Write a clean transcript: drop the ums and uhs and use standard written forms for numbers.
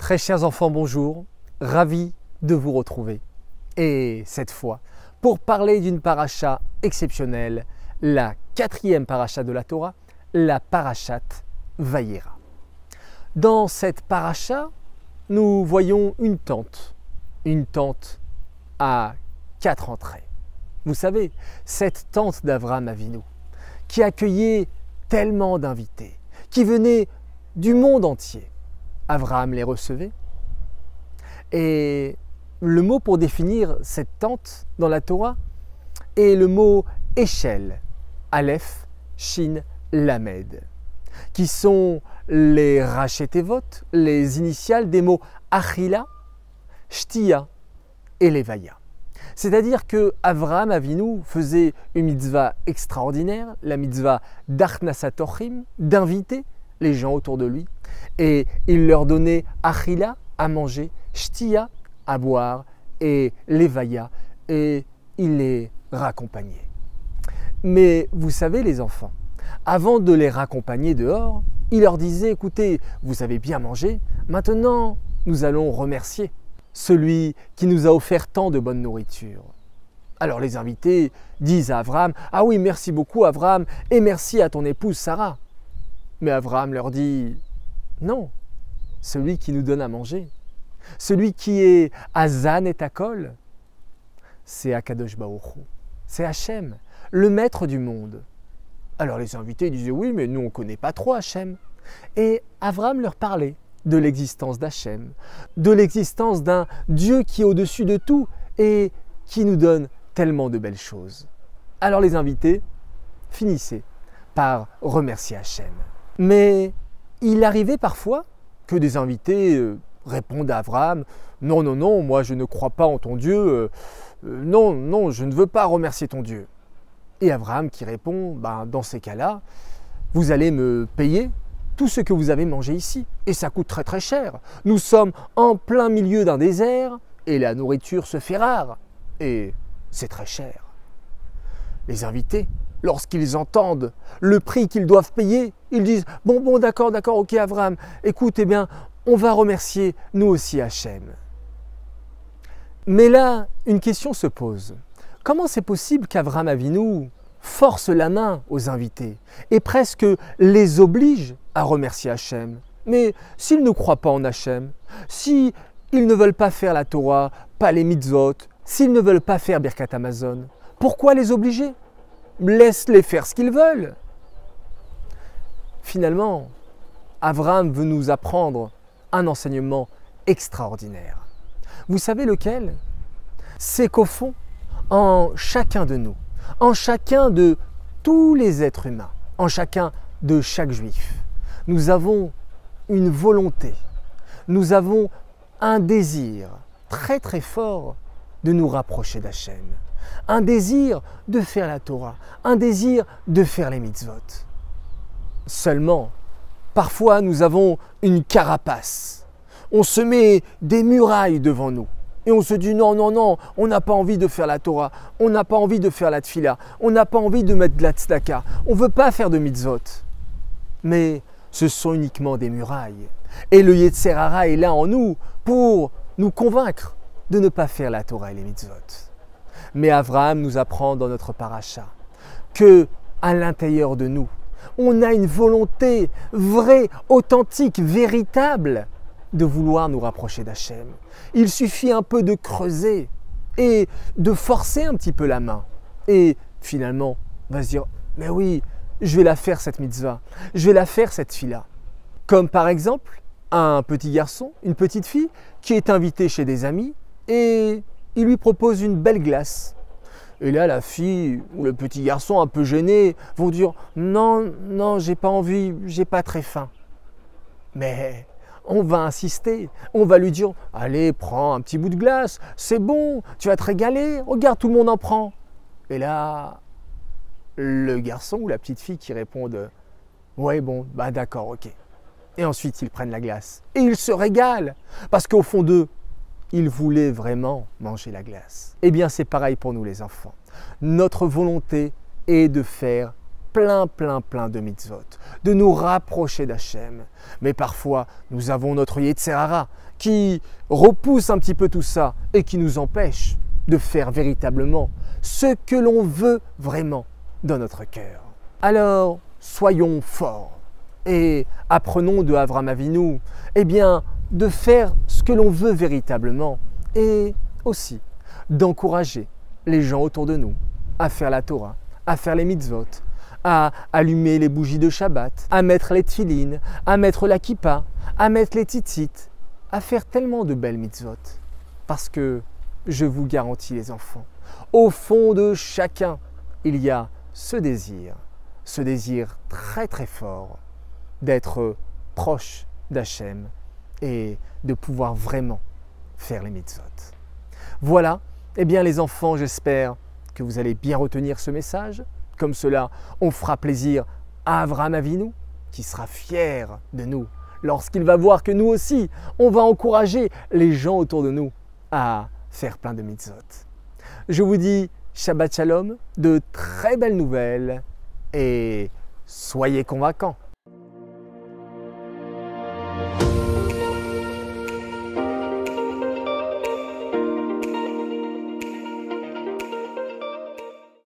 Très chers enfants, bonjour, ravi de vous retrouver. Et cette fois, pour parler d'une paracha exceptionnelle, la 4e paracha de la Torah, la parachate Vayera. Dans cette paracha, nous voyons une tente à 4 entrées. Vous savez, cette tente d'Avraham Avinu, qui accueillait tellement d'invités, qui venaient du monde entier. Avraham les recevait. Et le mot pour définir cette tente dans la Torah est le mot échelle, Aleph, Shin, Lamed, qui sont les rachetevot, les initiales des mots Achila, Shtia et Levaya. C'est-à-dire que Avraham Avinu faisait une mitzvah extraordinaire, la mitzvah d'Achnasat Orchim, d'inviter les gens autour de lui, et il leur donnait Achila, à manger, Shtia, à boire, et Levaya, et il les raccompagnait. Mais vous savez les enfants, avant de les raccompagner dehors, il leur disait, écoutez, vous avez bien mangé, maintenant nous allons remercier celui qui nous a offert tant de bonne nourriture. Alors les invités disent à Avraham, ah oui, merci beaucoup Avraham, et merci à ton épouse Sarah. Mais Avraham leur dit, non, celui qui nous donne à manger, celui qui est Hazan et Takol, c'est Akadosh Baruch Hu, c'est Hachem, le maître du monde. Alors les invités disaient, oui, mais nous on ne connaît pas trop Hachem. Et Avraham leur parlait de l'existence d'Hachem, de l'existence d'un Dieu qui est au-dessus de tout et qui nous donne tellement de belles choses. Alors les invités finissaient par remercier Hachem. Mais il arrivait parfois que des invités répondent à Avraham, non, non, non, moi je ne crois pas en ton Dieu, non, non, je ne veux pas remercier ton Dieu. Et Avraham qui répond, dans ces cas-là, vous allez me payer tout ce que vous avez mangé ici. Et ça coûte très très cher. Nous sommes en plein milieu d'un désert et la nourriture se fait rare. Et c'est très cher. Les invités, lorsqu'ils entendent le prix qu'ils doivent payer, ils disent « Bon, d'accord, ok Avraham, écoute, eh bien, on va remercier nous aussi Hachem. » Mais là, une question se pose. Comment c'est possible qu'Avraham Avinu force la main aux invités et presque les oblige à remercier Hachem? Mais s'ils ne croient pas en Hachem, s'ils ne veulent pas faire la Torah, pas les mitzvot, s'ils ne veulent pas faire Birkat Hamazon, pourquoi les obliger? Laisse-les faire ce qu'ils veulent. Finalement, Avraham veut nous apprendre un enseignement extraordinaire. Vous savez lequel? C'est qu'au fond, en chacun de nous, en chacun de tous les êtres humains, en chacun de chaque juif, nous avons une volonté, nous avons un désir très très fort de nous rapprocher d'Hachem, un désir de faire la Torah, un désir de faire les mitzvot. Seulement, parfois nous avons une carapace, on se met des murailles devant nous. Et on se dit non, non, non, on n'a pas envie de faire la Torah, on n'a pas envie de faire la Tfila, on n'a pas envie de mettre de la tzedaka, on ne veut pas faire de mitzvot. Mais ce sont uniquement des murailles. Et le Yetzer Hara est là en nous pour nous convaincre de ne pas faire la Torah et les mitzvot. Mais Avraham nous apprend dans notre paracha que à l'intérieur de nous, on a une volonté vraie, authentique, véritable de vouloir nous rapprocher d'Hachem. Il suffit un peu de creuser et de forcer un petit peu la main. Et finalement, on va se dire, mais oui, je vais la faire cette mitzvah, je vais la faire cette fila. Comme par exemple, un petit garçon, une petite fille qui est invitée chez des amis et il lui propose une belle glace. Et là, la fille ou le petit garçon un peu gêné vont dire, non, non, j'ai pas envie, j'ai pas très faim. Mais on va insister, on va lui dire « Allez, prends un petit bout de glace, c'est bon, tu vas te régaler, regarde, tout le monde en prend. » Et là, le garçon ou la petite fille qui répondent « Ouais, bon, d'accord, ok. » Et ensuite, ils prennent la glace et ils se régalent parce qu'au fond d'eux, ils voulaient vraiment manger la glace. Eh bien, c'est pareil pour nous les enfants. Notre volonté est de faire plein de mitzvot, de nous rapprocher d'Hachem. Mais parfois, nous avons notre Yetzer Hara qui repousse un petit peu tout ça et qui nous empêche de faire véritablement ce que l'on veut vraiment dans notre cœur. Alors, soyons forts et apprenons de Avram Avinu, de faire ce que l'on veut véritablement et aussi d'encourager les gens autour de nous à faire la Torah, à faire les mitzvot, à allumer les bougies de Shabbat, à mettre les tfilines, à mettre la kippa, à mettre les tzitzit, à faire tellement de belles mitzvot. Parce que, je vous garantis les enfants, au fond de chacun, il y a ce désir très très fort d'être proche d'Hachem et de pouvoir vraiment faire les mitzvot. Voilà, les enfants, j'espère que vous allez bien retenir ce message. Comme cela, on fera plaisir à Avram Avinu, qui sera fier de nous lorsqu'il va voir que nous aussi, on va encourager les gens autour de nous à faire plein de mitzvot. Je vous dis Shabbat Shalom, de très belles nouvelles et soyez convaincants.